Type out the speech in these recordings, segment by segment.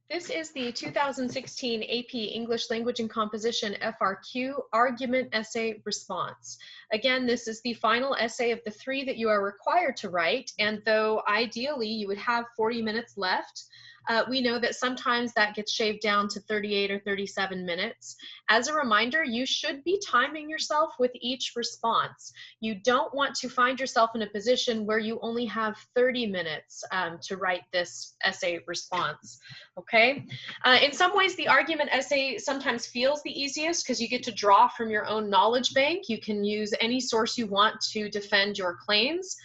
This is the 2016 AP English Language and Composition FRQ Argument Essay Response. Again, this is the final essay of the 3 that you are required to write, and though ideally you would have 40 minutes left, we know that sometimes that gets shaved down to 38 or 37 minutes. As a reminder, you should be timing yourself with each response. You don't want to find yourself in a position where you only have 30 minutes to write this essay response, okay? In some ways, the argument essay sometimes feels the easiest because you get to draw from your own knowledge bank. You can use any source you want to defend your claims.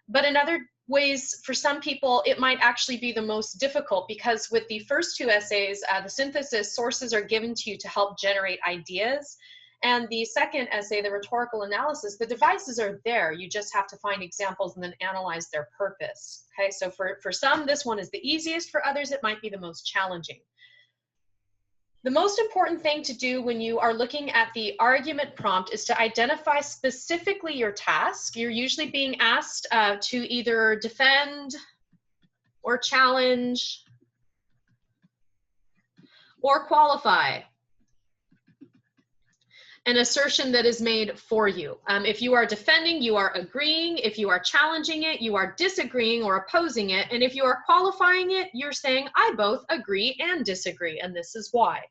But in other ways, for some people, it might actually be the most difficult because with the first 2 essays, the synthesis sources are given to you to help generate ideas. And the second essay, the rhetorical analysis, the devices are there. You just have to find examples and then analyze their purpose. Okay, so for some, this one is the easiest. For others, it might be the most challenging. The most important thing to do when you are looking at the argument prompt is to identify specifically your task. You're usually being asked to either defend or challenge or qualify an assertion that is made for you. If you are defending, you are agreeing. If you are challenging it, you are disagreeing or opposing it. And if you are qualifying it, you're saying, I both agree and disagree, and this is why.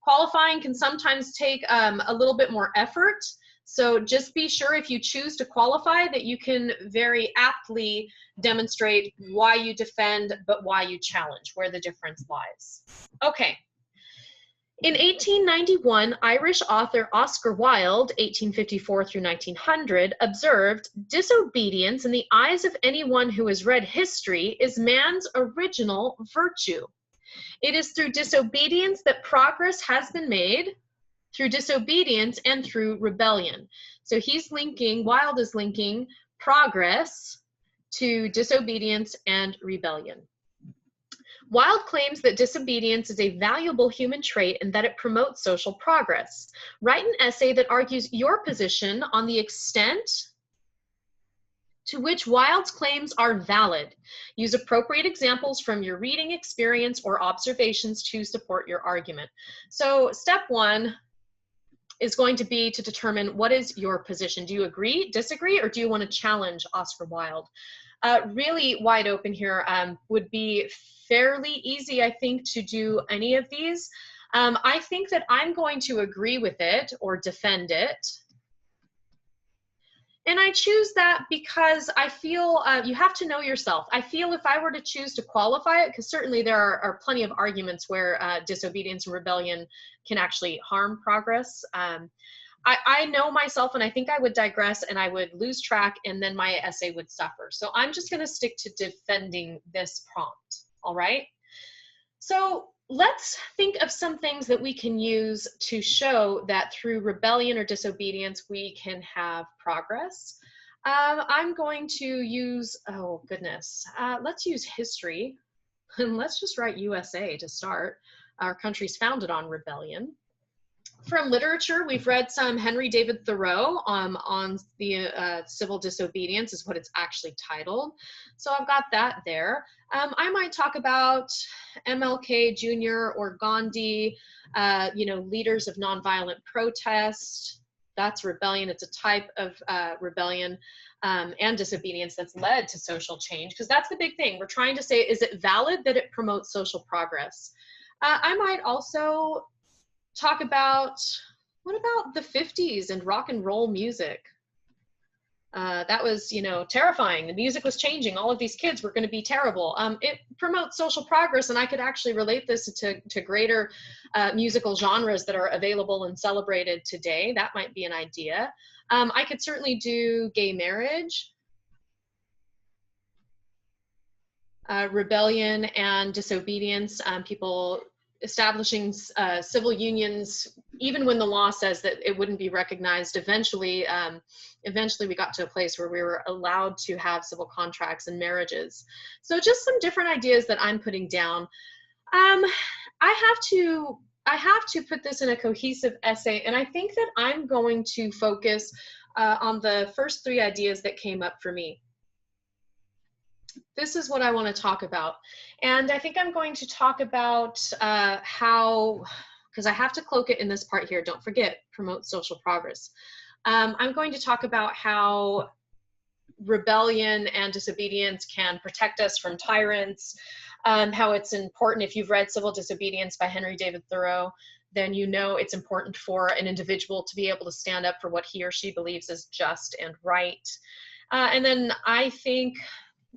Qualifying can sometimes take a little bit more effort. So just be sure if you choose to qualify that you can very aptly demonstrate why you defend, but why you challenge, where the difference lies. Okay. In 1891, Irish author Oscar Wilde, 1854 through 1900, observed, "Disobedience in the eyes of anyone who has read history is man's original virtue. It is through disobedience that progress has been made, through disobedience and through rebellion." So Wilde is linking progress to disobedience and rebellion. Wilde claims that disobedience is a valuable human trait and that it promotes social progress. Write an essay that argues your position on the extent to which Wilde's claims are valid. Use appropriate examples from your reading experience or observations to support your argument. So step 1 is going to be to determine what is your position. Do you agree, disagree, or do you want to challenge Oscar Wilde? Really wide open here. Would be fairly easy, I think, to do any of these. I think that I'm going to agree with it or defend it. And I choose that because I feel you have to know yourself. I feel if I were to choose to qualify it, because certainly there are plenty of arguments where disobedience and rebellion can actually harm progress. I know myself, and I think I would digress and I would lose track, and then my essay would suffer. So I'm just going to stick to defending this prompt, all right? So let's think of some things that we can use to show that through rebellion or disobedience, we can have progress. I'm going to use, oh goodness, let's use history, and let's just write USA to start. Our country's founded on rebellion. From literature, we've read some Henry David Thoreau on the civil disobedience is what it's actually titled. So I've got that there. I might talk about MLK Jr. or Gandhi, leaders of nonviolent protest. That's rebellion. It's a type of rebellion and disobedience that's led to social change, because that's the big thing. We're trying to say, is it valid that it promotes social progress? I might also talk about, what about the 50s and rock and roll music? That was, terrifying. The music was changing. All of these kids were going to be terrible. It promotes social progress, and I could actually relate this to greater musical genres that are available and celebrated today. That might be an idea. I could certainly do gay marriage, rebellion and disobedience, people establishing civil unions, even when the law says that it wouldn't be recognized. Eventually we got to a place where we were allowed to have civil contracts and marriages. So just some different ideas that I'm putting down. I have to put this in a cohesive essay, and I think that I'm going to focus on the first 3 ideas that came up for me. this is what I want to talk about. And I think I'm going to talk about how, because I have to cloak it in this part here, don't forget, promote social progress. I'm going to talk about how rebellion and disobedience can protect us from tyrants, how it's important. If you've read Civil Disobedience by Henry David Thoreau, then you know it's important for an individual to be able to stand up for what he or she believes is just and right. And then I think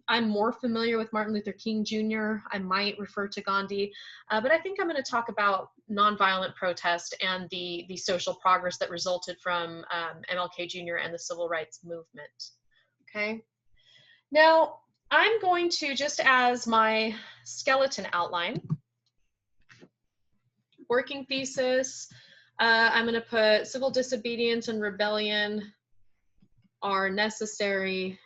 I'm more familiar with Martin Luther King Jr. I might refer to Gandhi, but I think I'm going to talk about nonviolent protest and the social progress that resulted from MLK Jr. and the civil rights movement. Okay. Now, I'm going to, just as my skeleton outline, working thesis, I'm going to put civil disobedience and rebellion are necessary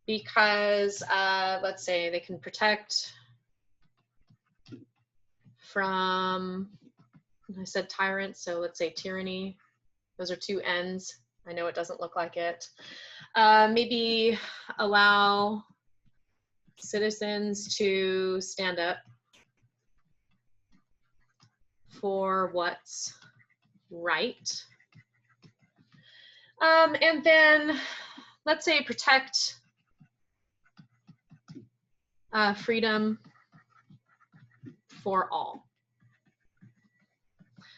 because, let's say, they can protect from, I said tyrants, so let's say tyranny. Those are two ends. I know it doesn't look like it. Maybe allow citizens to stand up for what's right. And then let's say protect freedom for all.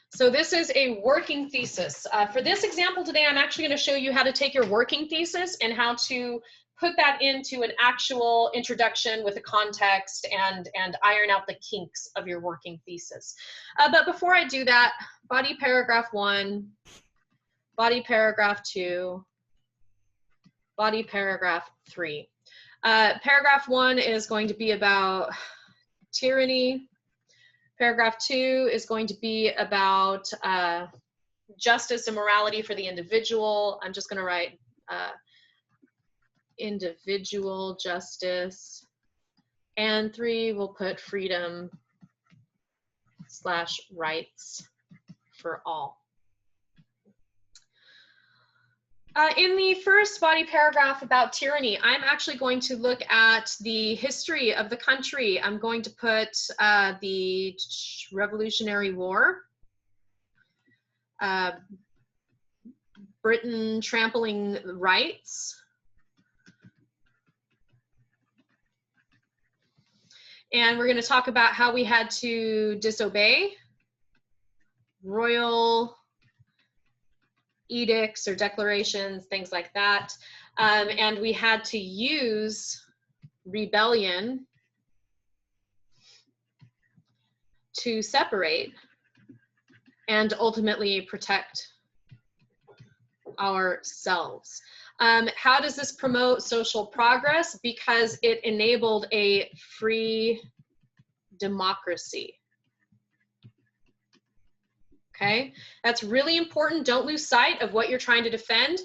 So this is a working thesis. For this example today, I'm actually going to show you how to take your working thesis and how to put that into an actual introduction with a context and iron out the kinks of your working thesis. But before I do that, body paragraph 1, body paragraph 2, body paragraph 3. Paragraph 1 is going to be about tyranny. Paragraph 2 is going to be about justice and morality for the individual. I'm just going to write individual justice. And 3, we'll put freedom / rights for all. In the first body paragraph about tyranny, I'm actually going to look at the history of the country. I'm going to put the Revolutionary War, Britain trampling rights, and we're going to talk about how we had to disobey royal edicts or declarations, things like that. And we had to use rebellion to separate and ultimately protect ourselves. How does this promote social progress? Because it enabled a free democracy. Okay, that's really important. Don't lose sight of what you're trying to defend.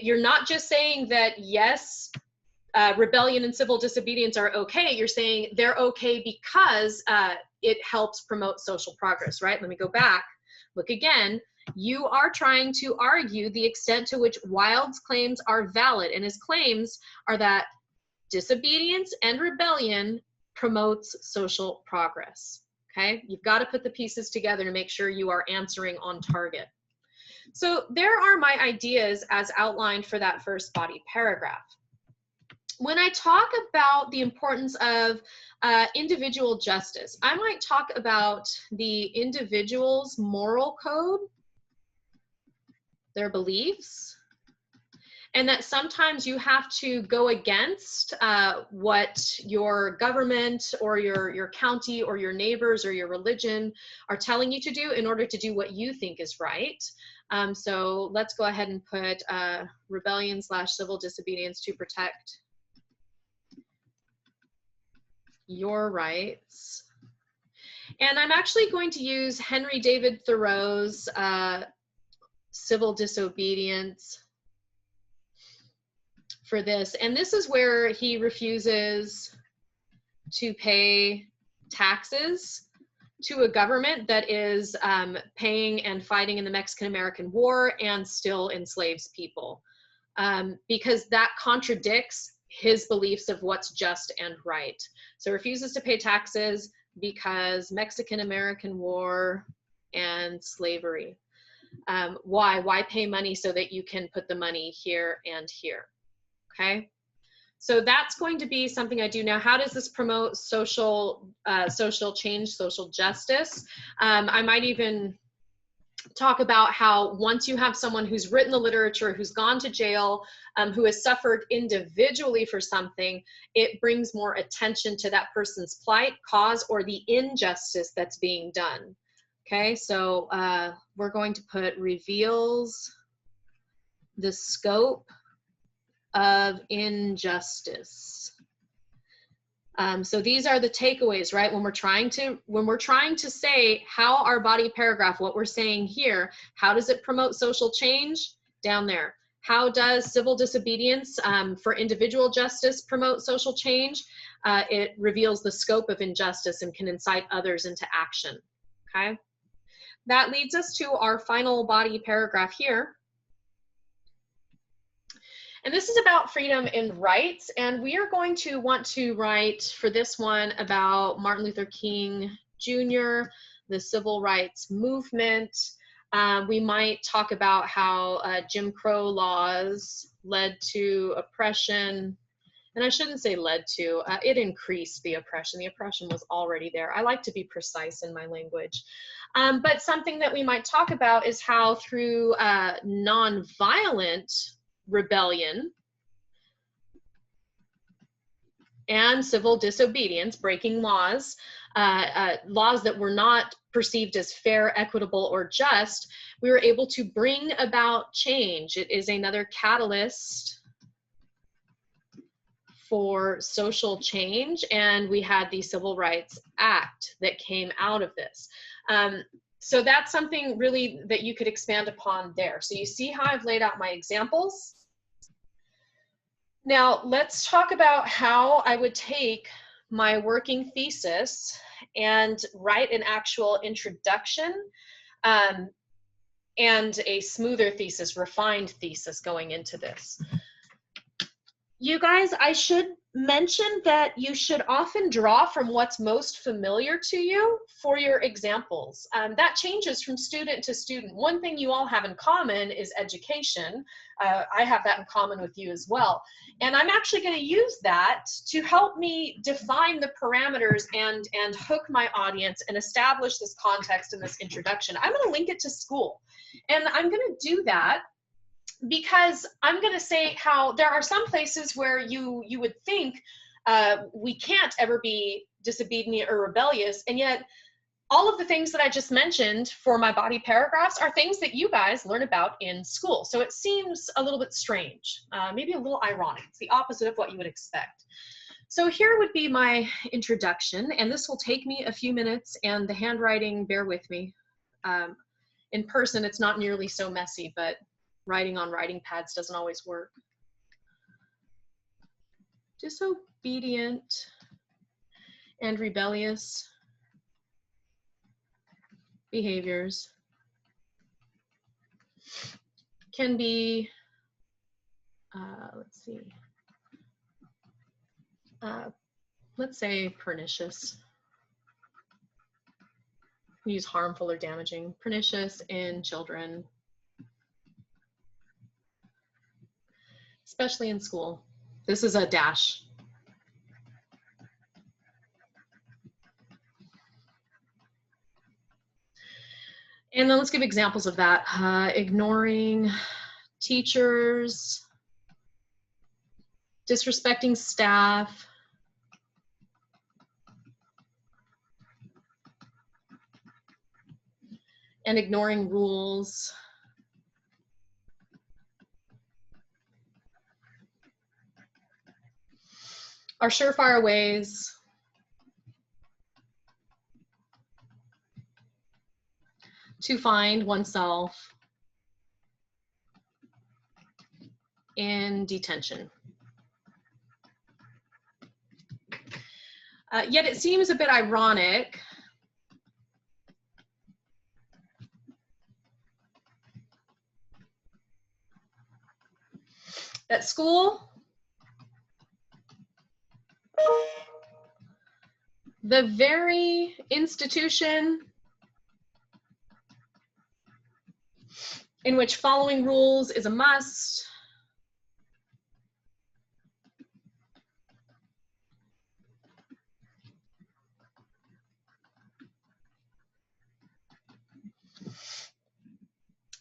You're not just saying that, yes, rebellion and civil disobedience are okay. You're saying they're okay because it helps promote social progress, right? Let me go back. Look again. You are trying to argue the extent to which Wilde's claims are valid, and his claims are that disobedience and rebellion promotes social progress. Okay, you've got to put the pieces together to make sure you are answering on target. So there are my ideas as outlined for that first body paragraph. When I talk about the importance of individual justice, I might talk about the individual's moral code, their beliefs, and that sometimes you have to go against what your government or your county or your neighbors or your religion are telling you to do in order to do what you think is right. So let's go ahead and put rebellion / civil disobedience to protect your rights. And I'm actually going to use Henry David Thoreau's civil disobedience for this. And this is where he refuses to pay taxes to a government that is paying and fighting in the Mexican-American War and still enslaves people, because that contradicts his beliefs of what's just and right. So refuses to pay taxes because Mexican-American War and slavery. Why pay money so that you can put the money here and here? Okay. So that's going to be something I do. Now, how does this promote social change, social justice? I might even talk about how once you have someone who's written the literature, who's gone to jail, who has suffered individually for something, it brings more attention to that person's plight, cause, or the injustice that's being done. Okay, so we're going to put reveals the scope of injustice. So these are the takeaways, right? When we're trying to say how our body paragraph, what we're saying here, how does it promote social change? Down there. How does civil disobedience for individual justice promote social change? It reveals the scope of injustice and can incite others into action. Okay. That leads us to our final body paragraph here. And this is about freedom and rights. And we are going to want to write for this one about Martin Luther King Jr., the civil rights movement. We might talk about how Jim Crow laws led to oppression. And I shouldn't say led to, it increased the oppression. The oppression was already there. I like to be precise in my language. But something that we might talk about is how through nonviolent rebellion and civil disobedience, breaking laws, laws that were not perceived as fair, equitable, or just, we were able to bring about change. It is another catalyst for social change, and we had the Civil Rights Act that came out of this. So that's something really that you could expand upon there. So you see how I've laid out my examples. Now let's talk about how I would take my working thesis and write an actual introduction and a smoother thesis, refined thesis going into this. You guys, I should mention that you should often draw from what's most familiar to you for your examples. That changes from student to student. One thing you all have in common is education. I have that in common with you as well. And I'm actually going to use that to help me define the parameters and hook my audience and establish this context and this introduction. I'm going to link it to school. And I'm going to do that because I'm going to say how there are some places where you would think we can't ever be disobedient or rebellious, and yet all of the things that I just mentioned for my body paragraphs are things that you guys learn about in school. So it seems a little bit strange, maybe a little ironic. It's the opposite of what you would expect. So here would be my introduction, and this will take me a few minutes, and the handwriting, bear with me. In person, it's not nearly so messy, but writing on writing pads doesn't always work. Disobedient and rebellious behaviors can be, let's say pernicious. We use harmful or damaging. Pernicious in children, especially in school. This is a dash. And then let's give examples of that. Ignoring teachers, disrespecting staff, and ignoring rules. Are surefire ways to find oneself in detention. Yet it seems a bit ironic that school the very institution in which following rules is a must,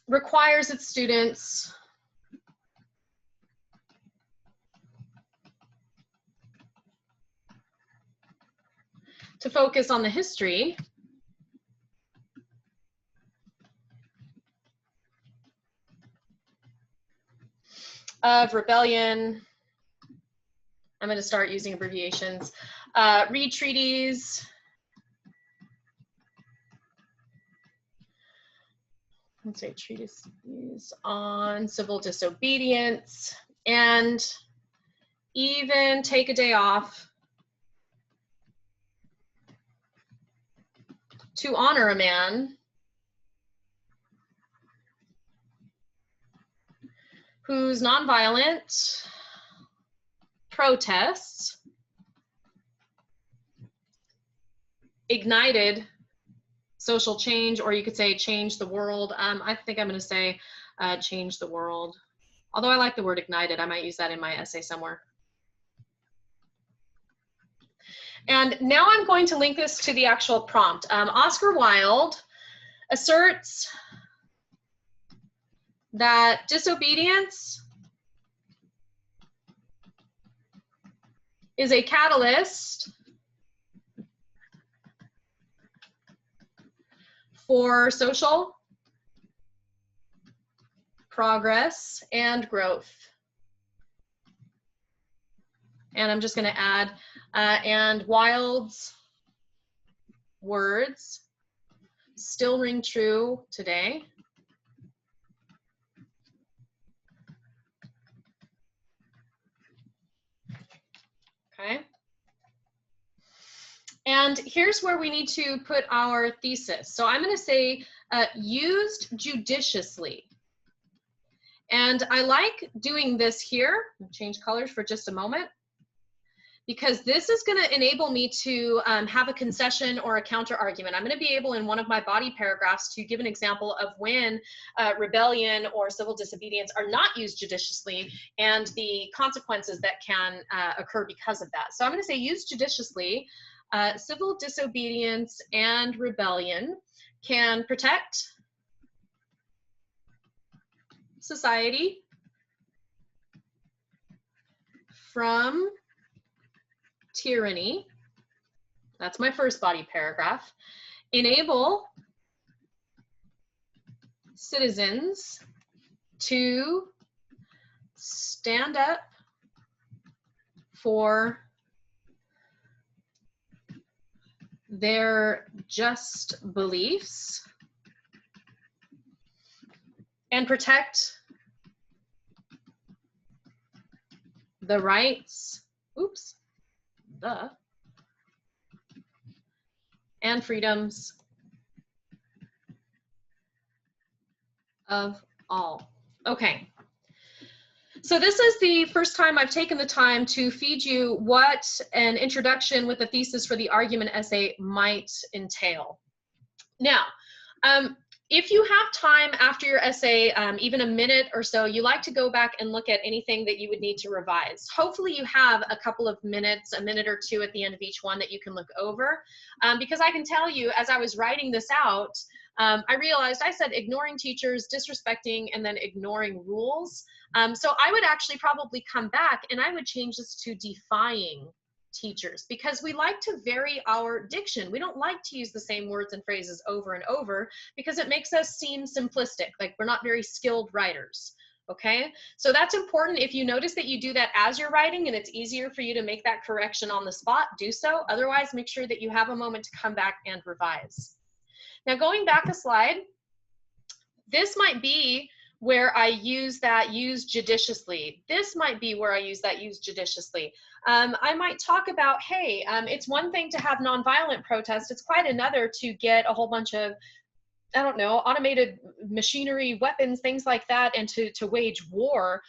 requires its students to focus on the history of rebellion. I'm going to start using abbreviations. Read treaties. Let's say treatises on civil disobedience, and even take a day off to honor a man whose nonviolent protests ignited social change, or you could say change the world. I think I'm going to say change the world. Although I like the word ignited, I might use that in my essay somewhere. And now I'm going to link this to the actual prompt. Oscar Wilde asserts that disobedience is a catalyst for social progress and growth. And I'm just going to add, and Wilde's words still ring true today. Okay. And here's where we need to put our thesis. So I'm going to say used judiciously. And I like doing this here. I'll change colors for just a moment, because this is going to enable me to have a concession or a counter argument. I'm going to be able in one of my body paragraphs to give an example of when rebellion or civil disobedience are not used judiciously and the consequences that can occur because of that. So I'm going to say used judiciously, civil disobedience and rebellion can protect society from tyranny. That's my first body paragraph. Enable citizens to stand up for their just beliefs and protect the rights, and freedoms of all. Okay. So this is the first time I've taken the time to feed you what an introduction with a thesis for the argument essay might entail. Now, if you have time after your essay, even a minute or so, you like to go back and look at anything that you would need to revise. Hopefully you have a couple of minutes, a minute or two at the end of each one that you can look over. Because I can tell you, as I was writing this out, I realized I said ignoring teachers, disrespecting, and then ignoring rules. So I would actually probably come back and I would change this to defying teachers, because we like to vary our diction. We don't like to use the same words and phrases over and over because it makes us seem simplistic, like we're not very skilled writers. Okay, so that's important. If you notice that you do that as you're writing and it's easier for you to make that correction on the spot, do so. Otherwise, make sure that you have a moment to come back and revise. Now, going back a slide, this might be where I use that use judiciously. This might be where I use that use judiciously. I might talk about, hey, it's one thing to have nonviolent protest. It's quite another to get a whole bunch of, I don't know, automated machinery, weapons, things like that, and to wage war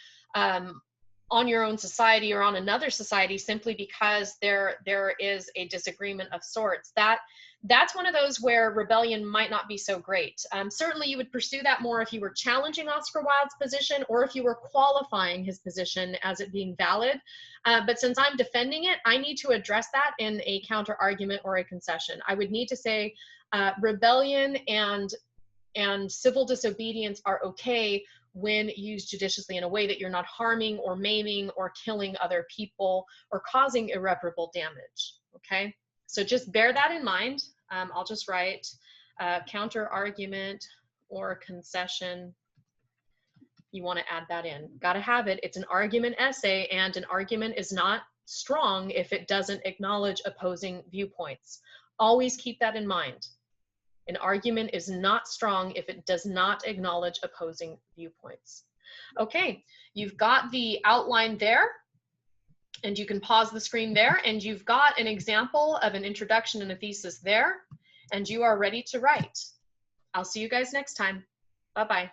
on your own society or on another society simply because there is a disagreement of sorts. That's one of those where rebellion might not be so great. Certainly you would pursue that more if you were challenging Oscar Wilde's position or if you were qualifying his position as it being valid. But since I'm defending it, I need to address that in a counter argument or a concession. I would need to say rebellion and civil disobedience are okay when used judiciously in a way that you're not harming or maiming or killing other people or causing irreparable damage, okay? So just bear that in mind. I'll just write counter argument or concession. You want to add that in. Got to have it. It's an argument essay, and an argument is not strong if it doesn't acknowledge opposing viewpoints. Always keep that in mind. An argument is not strong if it does not acknowledge opposing viewpoints. Okay, you've got the outline there, and you can pause the screen there, and you've got an example of an introduction and a thesis there, and you are ready to write. I'll see you guys next time. Bye-bye.